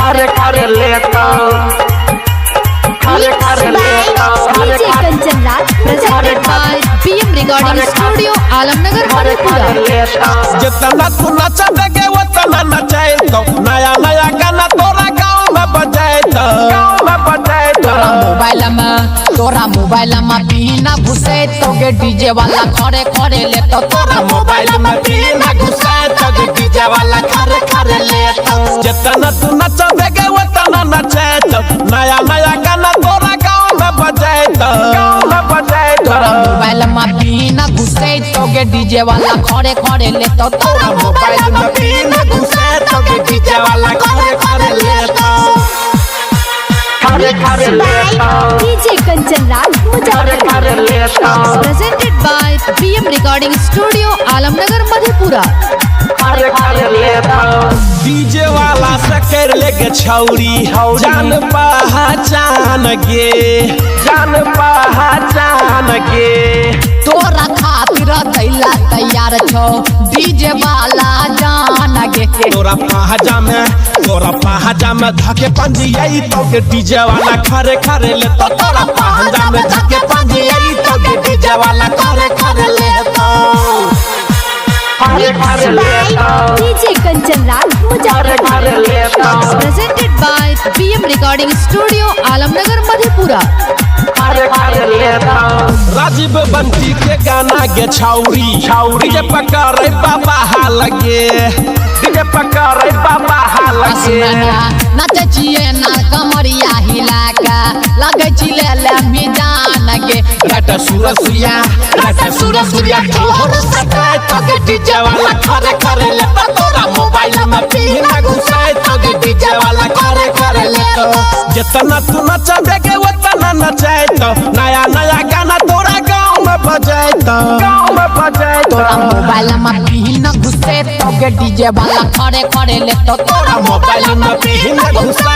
खरे खरे लेता खरे खरे लेता DJ Kanchan Raj presented by BM recording studio Alamnagar Madhepura. जितना तू नचा देगे उतना नचाए तो नया नया गाना तोरा गाँव में बजाए तो तोरा मोबाइल में बिना घुसे तो गे डीजे वाला खरे खरे ले तो तोरा मोबाइल में बिना घुसे तो गे डीजे वाला खरे खरे ले तो जितना तू नचा देगे उतना नचाए तो नया नया गाना तोरा गाँव में बजाए तो तोरा मोबाइल में बिना घुसे तो गे डीजे वाला खरे खरे ले तो तोरा मोबाइल में बिना घुसे तो गे डीजे वाला खरे खरे ले तो खरे खरे लेता DJ Kanchan Raj Muzaffarpur. Presented by BM recording studio Alamnagar Madhepura. खरे खरे लेता डीजे वाला से कर लेके छौरी जान पहचान गे जान पहचान गे तोरा खातिर दैला तैयार छो डीजे वाला जान गे तोरा पहाजा में धके पंजियाई तो के डीजे वाला खरे खरे ले तो तोरा पहाजा में धके पंजियाई तो के डीजे वाला खरे खरे ले तो खरे खरे लेता डीजे कंचन राज खरे खरे मुजफ्फरपुर। लेता presented by BM recording studio Alamnagar Madhepura. खरे खरे लेता राजीव बंटी के गाना गे छौरी डीजे पकड़े बाबा हाल गे डीजे पकड़े बाबा हाल गे नाचे छिए ना कमरिया हिला का लगे छिले ले मिजान गे लट सूरज ठोर सटाए तो के डीजे वाला खरे खरे ले तो तोरा मोबाइल में बिना घुसाए तो के डीजे वाला खरे खरे ले तो जितना तू नचा देगे उतना नचाए तो नया नया गाना तोरा गाँव में बजाए तो तोरा मोबाइल में बिना घुसे तो गे डीजे वाला खरे खरे ले तो तोरा मोबाइल में बिना घुसाए